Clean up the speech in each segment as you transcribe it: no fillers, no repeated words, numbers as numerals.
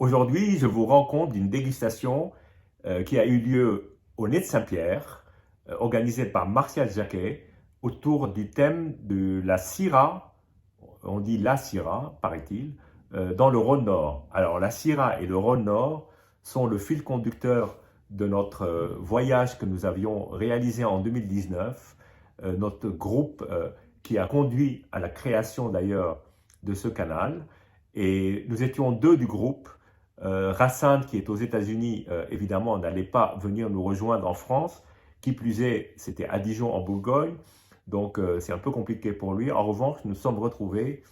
Aujourd'hui, je vous rends compte d'une dégustation qui a eu lieu au Nez de Saint-Pierre, organisée par Martial Jacquet, autour du thème de la Syrah, on dit la Syrah, paraît-il, dans le Rhône Nord. Alors la Syrah et le Rhône Nord sont le fil conducteur de notre voyage que nous avions réalisé en 2019, notre groupe qui a conduit à la création d'ailleurs de ce canal. Et nous étions deux du groupe. Rassan, qui est aux États-Unis, évidemment, n'allait pas venir nous rejoindre en France. Qui plus est, c'était à Dijon, en Bourgogne. Donc, c'est un peu compliqué pour lui. En revanche, nous sommes retrouvés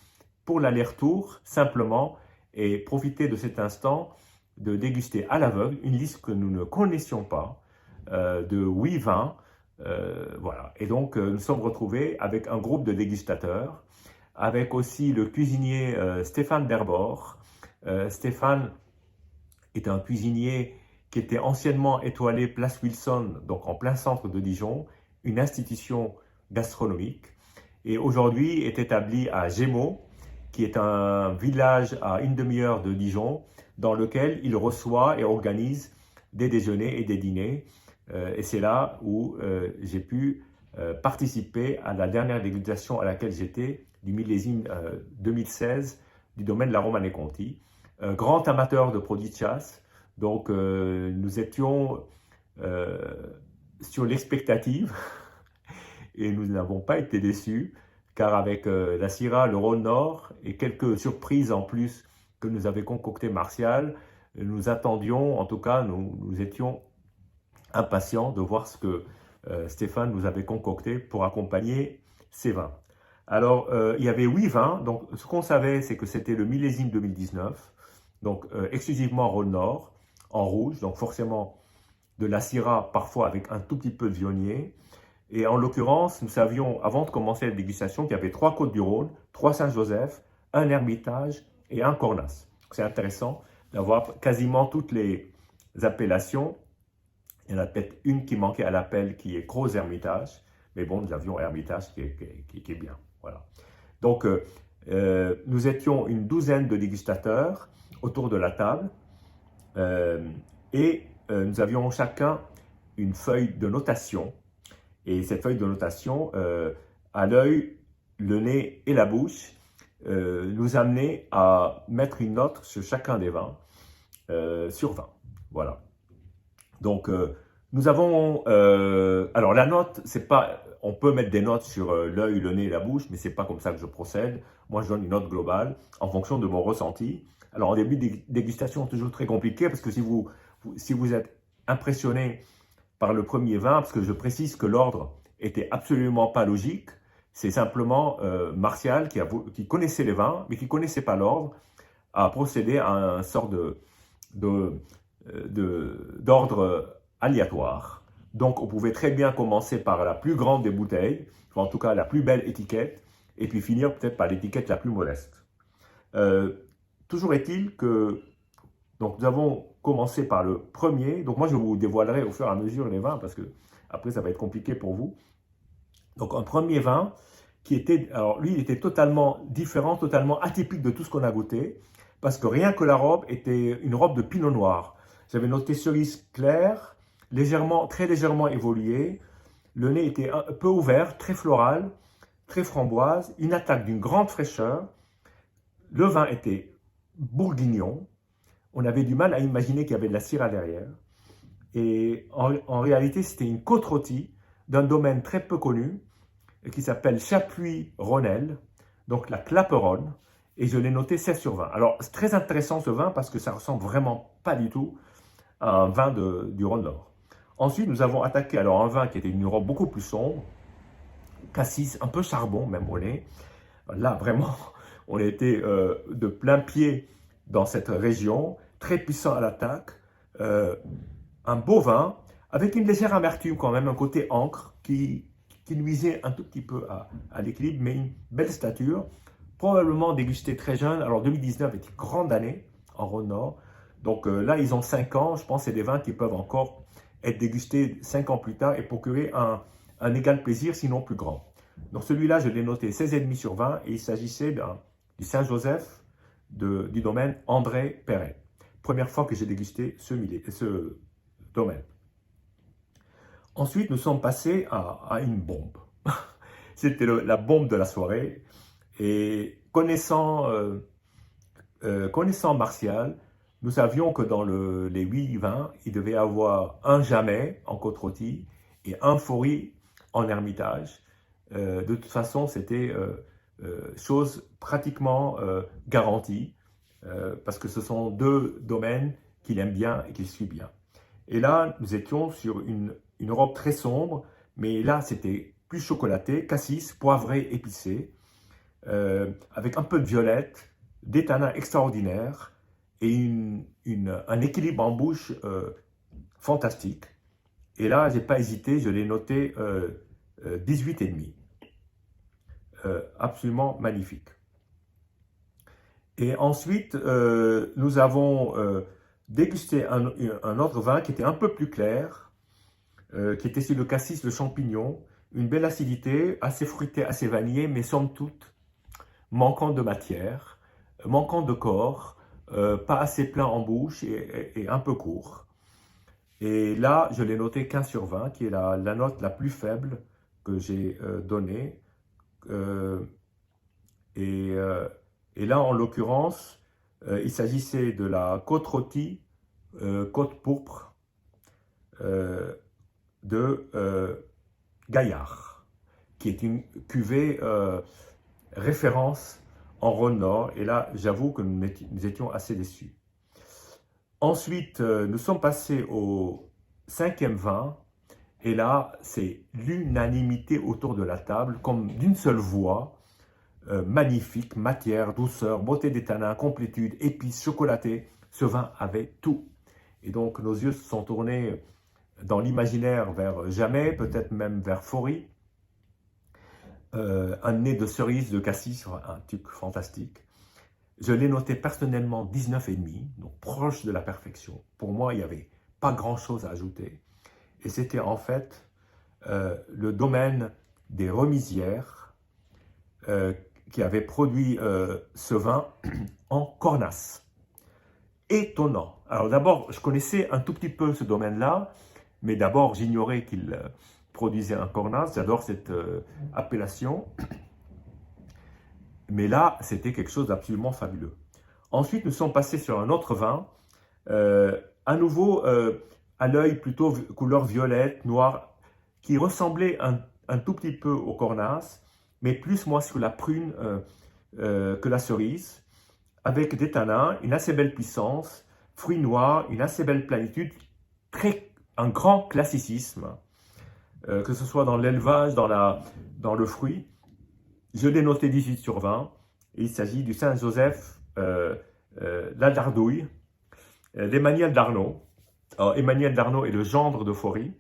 pour l'aller-retour, simplement, et profiter de cet instant de déguster à l'aveugle une liste que nous ne connaissions pas, de 8 vins. Voilà. Et donc, nous sommes retrouvés avec un groupe de dégustateurs, avec aussi le cuisinier Stéphane Derbord. Stéphane est un cuisinier qui était anciennement étoilé Place Wilson, donc en plein centre de Dijon, une institution gastronomique, et aujourd'hui est établi à Gémeaux, qui est un village à une demi-heure de Dijon, dans lequel il reçoit et organise des déjeuners et des dîners. Et c'est là où j'ai pu participer à la dernière dégustation à laquelle j'étais, du millésime 2016 du domaine de la Romanée Conti. Grand amateur de produits de chasse, donc nous étions sur l'expectative et nous n'avons pas été déçus, car avec la Syrah, le Rhône Nord et quelques surprises en plus que nous avait concocté Martial, nous attendions, en tout cas nous étions impatients de voir ce que Stéphane nous avait concocté pour accompagner ces vins. Alors, il y avait 8 vins, donc ce qu'on savait, c'est que c'était le millésime 2019, donc exclusivement Rhône Nord, en rouge, donc forcément de la Syrah, parfois avec un tout petit peu de Viognier. Et en l'occurrence, nous savions, avant de commencer la dégustation, qu'il y avait 3 Côtes du Rhône, 3 Saint-Joseph, un Hermitage et un Cornas. C'est intéressant d'avoir quasiment toutes les appellations. Il y en a peut-être une qui manquait à l'appel, qui est Gros Hermitage. Mais bon, nous avions Hermitage qui est bien. Voilà. Donc, nous étions une douzaine de dégustateurs autour de la table. Et nous avions chacun une feuille de notation. Et cette feuille de notation, à l'œil, le nez et la bouche, nous amenait à mettre une note sur chacun des vins, sur 20. Voilà. Donc, nous avons... alors, la note, c'est pas... On peut mettre des notes sur l'œil, le nez et la bouche, mais c'est pas comme ça que je procède. Moi, je donne une note globale en fonction de mon ressenti. Alors, en début de dégustation, c'est toujours très compliqué, parce que si vous êtes impressionné par le premier vin, parce que je précise que l'ordre était absolument pas logique, c'est simplement Martial qui connaissait les vins, mais qui connaissait pas l'ordre, a procédé à un sort d'ordre aléatoire. Donc on pouvait très bien commencer par la plus grande des bouteilles, ou en tout cas la plus belle étiquette, et puis finir peut-être par l'étiquette la plus modeste. Toujours est-il que donc nous avons commencé par le premier. Donc moi je vous dévoilerai au fur et à mesure les vins parce que après ça va être compliqué pour vous. Donc un premier vin qui était, alors lui il était totalement différent, totalement atypique de tout ce qu'on a goûté parce que rien que la robe était une robe de pinot noir. J'avais noté cerise claire, très légèrement évoluée. Le nez était un peu ouvert, très floral, très framboise, une attaque d'une grande fraîcheur. Le vin était bourguignon. On avait du mal à imaginer qu'il y avait de la Syrah derrière. Et en réalité, c'était une côte rôtie d'un domaine très peu connu qui s'appelle Chapuis-Ronel, donc la Claperonne, et je l'ai noté 16 sur 20. Alors, c'est très intéressant ce vin parce que ça ressemble vraiment pas du tout à un vin du Rhône Nord. Ensuite, nous avons attaqué alors un vin qui était une robe beaucoup plus sombre, cassis, un peu charbon même au nez. Là, vraiment, on était de plein pied dans cette région, très puissant à l'attaque, un beau vin, avec une légère amertume quand même, un côté encre qui nuisait un tout petit peu à l'équilibre, mais une belle stature, probablement dégusté très jeune. Alors 2019 est une grande année en Rhône Nord, donc là ils ont 5 ans, je pense que c'est des vins qui peuvent encore être dégustés 5 ans plus tard et procurer un égal plaisir, sinon plus grand. Donc celui-là, je l'ai noté 16,5 sur 20 et il s'agissait du Saint-Joseph du domaine André Perret. première fois que j'ai dégusté ce domaine. Ensuite, nous sommes passés à une bombe. C'était la bombe de la soirée. Et connaissant Martial, nous savions que dans les 8 vins, il devait y avoir un Jamais en Côte-Rôtie et un Faury en Hermitage. De toute façon, c'était chose pratiquement garantie, parce que ce sont deux domaines qu'il aime bien et qu'il suit bien. Et là, nous étions sur une robe très sombre, mais là, c'était plus chocolaté, cassis, poivré, épicé, avec un peu de violette, des tanins extraordinaires et un équilibre en bouche fantastique. Et là, je n'ai pas hésité, je l'ai noté 18,5. Absolument magnifique. Et ensuite, nous avons dégusté un autre vin qui était un peu plus clair, qui était sur le cassis, le champignon, une belle acidité, assez fruitée, assez vanillée, mais somme toute, manquant de matière, manquant de corps, pas assez plein en bouche et un peu court. Et là, je l'ai noté 15 sur 20, qui est la note la plus faible que j'ai donnée. Et là, en l'occurrence, il s'agissait de la Côte-Rôtie, Côte Pourpre, de Gaillard, qui est une cuvée référence en Rhône-Nord. Et là, j'avoue que nous étions assez déçus. Ensuite, nous sommes passés au 5e vin. Et là, c'est l'unanimité autour de la table, comme d'une seule voix. Magnifique, matière, douceur, beauté des tanins, complétude, épices, chocolaté. Ce vin avait tout. Et donc, nos yeux se sont tournés dans l'imaginaire vers Jamais, peut-être même vers Faury. Un nez de cerise, de cassis, un truc fantastique. Je l'ai noté personnellement 19,5, donc proche de la perfection. Pour moi, il n'y avait pas grand-chose à ajouter. Et c'était en fait le domaine des Remisières qui avait produit ce vin en cornasse. Étonnant. Alors d'abord, je connaissais un tout petit peu ce domaine-là, mais d'abord, j'ignorais qu'il produisait un cornasse. J'adore cette appellation. Mais là, c'était quelque chose d'absolument fabuleux. Ensuite, nous sommes passés sur un autre vin, à nouveau à l'œil plutôt couleur violette, noire, qui ressemblait un tout petit peu au cornasse, mais plus moi sur la prune que la cerise, avec des tanins, une assez belle puissance, fruits noirs, une assez belle plénitude, un grand classicisme, que ce soit dans l'élevage, dans le fruit. Je l'ai noté 18 sur 20, et il s'agit du Saint-Joseph la Dardouille, d'Emmanuel d'Arnaud. Emmanuel d'Arnaud est le gendre de Faury.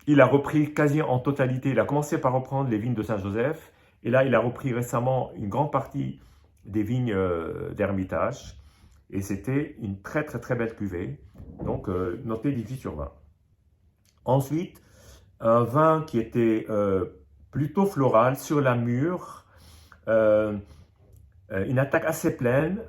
Il a repris quasi en totalité, il a commencé par reprendre les vignes de Saint-Joseph, et là il a repris récemment une grande partie des vignes d'Hermitage, et c'était une très très très belle cuvée, donc noté 18 sur 20. Ensuite, un vin qui était plutôt floral, sur la mûre, une attaque assez pleine,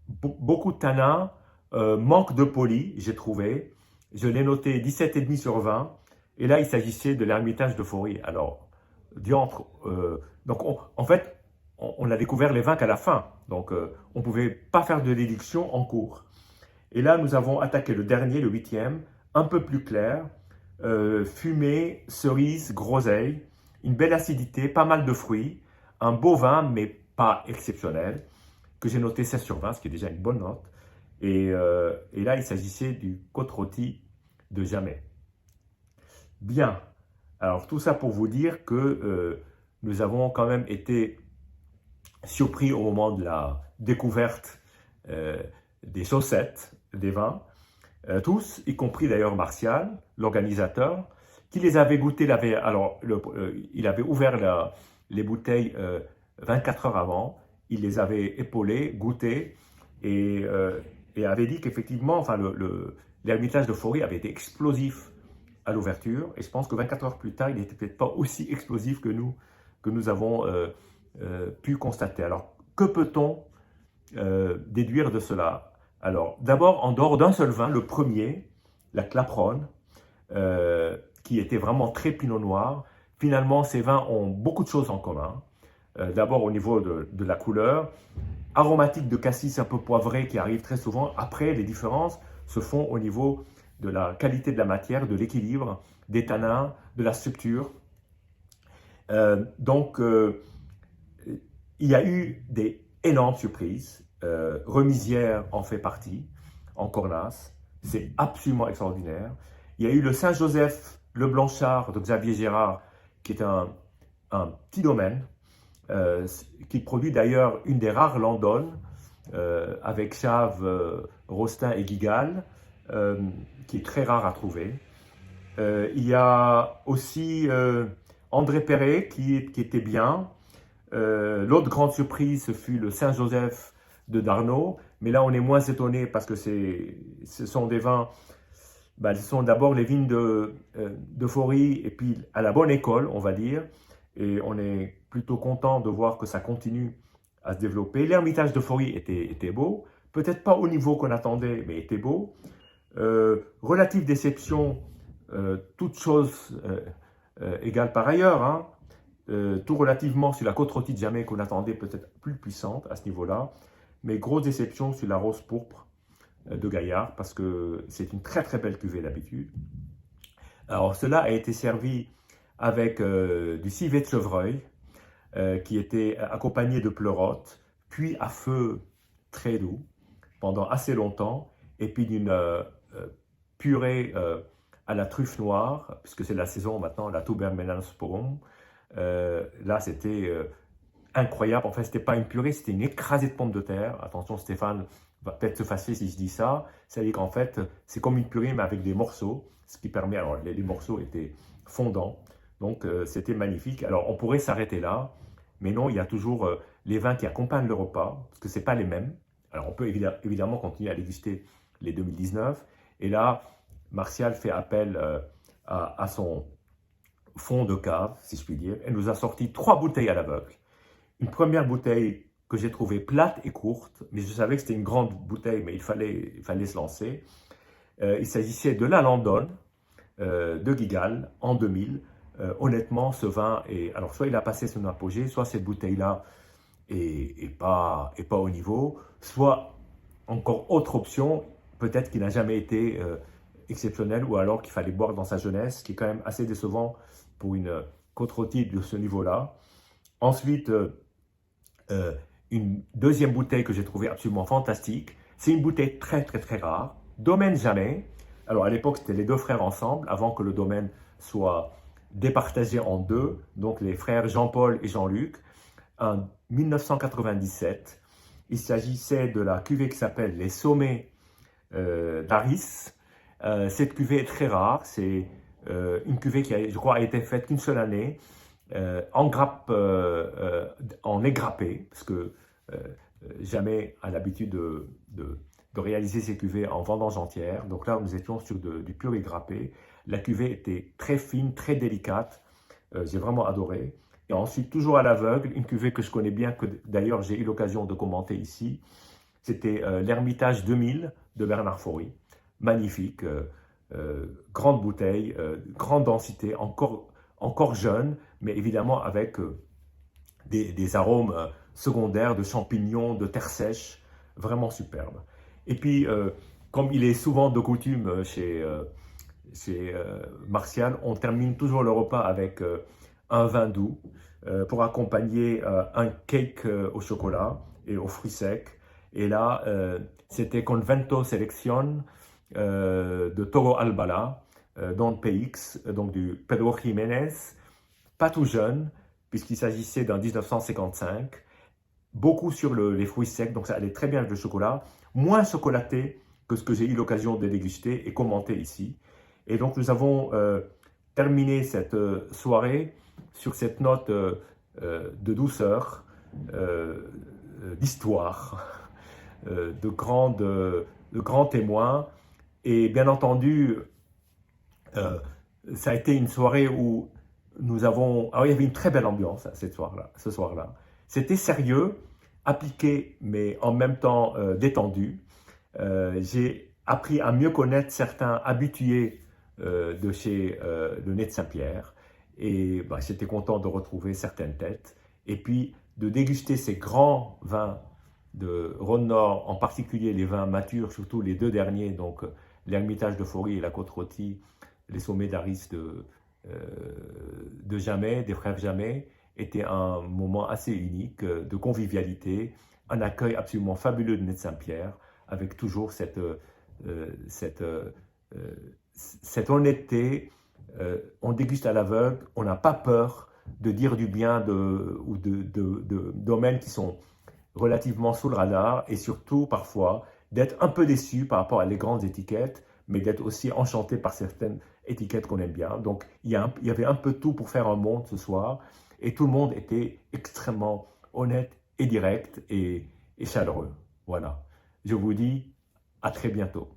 beaucoup de tanins, manque de poli, j'ai trouvé. Je l'ai noté 17,5 sur 20. Et là, il s'agissait de l'Hermitage de Faury. Alors, diantre, donc en fait, on a découvert les vins qu'à la fin. Donc, on ne pouvait pas faire de déduction en cours. Et là, nous avons attaqué le dernier, le 8e, un peu plus clair, fumée, cerise, groseille, une belle acidité, pas mal de fruits, un beau vin, mais pas exceptionnel, que j'ai noté 16 sur 20, ce qui est déjà une bonne note. Et là, il s'agissait du Côte-Rôtie de Jamais. Bien, alors tout ça pour vous dire que nous avons quand même été surpris au moment de la découverte des chaussettes, des vins, tous, y compris d'ailleurs Martial, l'organisateur, qui les avait goûtés, il avait ouvert les bouteilles 24 heures avant, il les avait épaulées, goûtées, et avait dit qu'effectivement, enfin, l'Hermitage de Faury avait été explosif à l'ouverture, et je pense que 24 heures plus tard, il n'était peut-être pas aussi explosif que nous avons pu constater. Alors, que peut-on déduire de cela? Alors, d'abord, en dehors d'un seul vin, le premier, la Clapron, qui était vraiment très pinot noir, finalement, ces vins ont beaucoup de choses en commun. D'abord, au niveau de la couleur, aromatique de cassis un peu poivré qui arrive très souvent. Après, les différences se font au niveau de la qualité de la matière, de l'équilibre, des tanins, de la structure. Donc, il y a eu des énormes surprises. Remisière en fait partie, en Cornas. C'est absolument extraordinaire. Il y a eu le Saint-Joseph, le Blanchard de Xavier Gérard, qui est un petit domaine, qui produit d'ailleurs une des rares Landonnes, avec Chave, Rostin et Guigal, qui est très rare à trouver. Il y a aussi André Perret qui était bien. L'autre grande surprise, ce fut le Saint-Joseph de Darnaud, mais là on est moins étonné parce que ce sont des vins, ce sont d'abord les vignes de Faury et puis à la bonne école, on va dire, et on est plutôt content de voir que ça continue à se développer. L'Ermitage de Faury était beau, peut-être pas au niveau qu'on attendait, mais était beau. Relative déception, toutes choses égales par ailleurs, hein. Tout relativement sur la côte rôtie de Jamais qu'on attendait peut-être plus puissante à ce niveau-là, mais grosse déception sur la rose pourpre de Gaillard parce que c'est une très très belle cuvée d'habitude. Alors cela a été servi avec du civet de chevreuil qui était accompagné de pleurote, cuit à feu très doux pendant assez longtemps, et puis d'une purée à la truffe noire, puisque c'est la saison maintenant, la Tubermenansporum. Là, c'était incroyable. En fait, c'était pas une purée, c'était une écrasée de pommes de terre. Attention, Stéphane va peut-être se fâcher si je dis ça. C'est-à-dire qu'en fait, c'est comme une purée, mais avec des morceaux, ce qui permet. Alors, les morceaux étaient fondants, donc c'était magnifique. Alors, on pourrait s'arrêter là, mais non, il y a toujours les vins qui accompagnent le repas, parce que c'est pas les mêmes. Alors, on peut évidemment continuer à déguster les 2019. Et là, Martial fait appel à son fond de cave, si je puis dire. Elle nous a sorti 3 bouteilles à l'aveugle. Une première bouteille que j'ai trouvée plate et courte, mais je savais que c'était une grande bouteille, mais il fallait se lancer. Il s'agissait de la Landonne de Guigal en 2000. Honnêtement, ce vin est... Alors, soit il a passé son apogée, soit cette bouteille-là est pas au niveau, soit encore autre option, peut-être qu'il n'a jamais été exceptionnel, ou alors qu'il fallait boire dans sa jeunesse, qui est quand même assez décevant pour une côte rôtie de ce niveau-là. Ensuite, une deuxième bouteille que j'ai trouvée absolument fantastique. C'est une bouteille très très très rare, Domaine Jamais. Alors à l'époque, c'était les deux frères ensemble, avant que le domaine soit départagé en deux, donc les frères Jean-Paul et Jean-Luc, en 1997. Il s'agissait de la cuvée qui s'appelle les Sommets d'Aris. Cette cuvée est très rare, c'est une cuvée qui, je crois, a été faite qu'une seule année, en grappe, en égrappé, parce que Jamais a l'habitude de réaliser ses cuvées en vendange entière. Donc là, nous étions sur du pur égrappé. La cuvée était très fine, très délicate. J'ai vraiment adoré. Et ensuite, toujours à l'aveugle, une cuvée que je connais bien, que d'ailleurs j'ai eu l'occasion de commenter ici. C'était l'Ermitage 2000 de Bernard Faury. Magnifique, grande bouteille, grande densité, encore jeune, mais évidemment avec des arômes secondaires de champignons, de terre sèche, vraiment superbe. Et puis, comme il est souvent de coutume chez Martial, on termine toujours le repas avec un vin doux pour accompagner un cake au chocolat et aux fruits secs. Et là, c'était Convento Selección de Toro Albala, dans le PX, donc du Pedro Jiménez, pas tout jeune, puisqu'il s'agissait d'un 1955, beaucoup sur les fruits secs, donc ça allait très bien avec le chocolat, moins chocolaté que ce que j'ai eu l'occasion de déguster et commenter ici. Et donc nous avons terminé cette soirée sur cette note de douceur, d'histoire, de grands témoins. Et bien entendu, ça a été une soirée où nous avons... Alors, il y avait une très belle ambiance ce soir-là. C'était sérieux, appliqué, mais en même temps détendu. J'ai appris à mieux connaître certains habitués de Nez Saint-Pierre. Et bah, j'étais content de retrouver certaines têtes. Et puis de déguster ces grands vins de Rhône-Nord, en particulier les vins matures, surtout les deux derniers, donc l'Ermitage de Faury et la Côte-Rôtie, les sommets d'Aris de Jamais, des frères Jamais, était un moment assez unique de convivialité, un accueil absolument fabuleux de Nez Saint-Pierre, avec toujours cette, cette honnêteté. On déguste à l'aveugle, on n'a pas peur de dire du bien de domaines qui sont relativement sous le radar, et surtout parfois d'être un peu déçu par rapport à les grandes étiquettes, mais d'être aussi enchanté par certaines étiquettes qu'on aime bien. Donc il y avait un peu tout pour faire un monde ce soir, et tout le monde était extrêmement honnête et direct et chaleureux. Voilà. Je vous dis à très bientôt.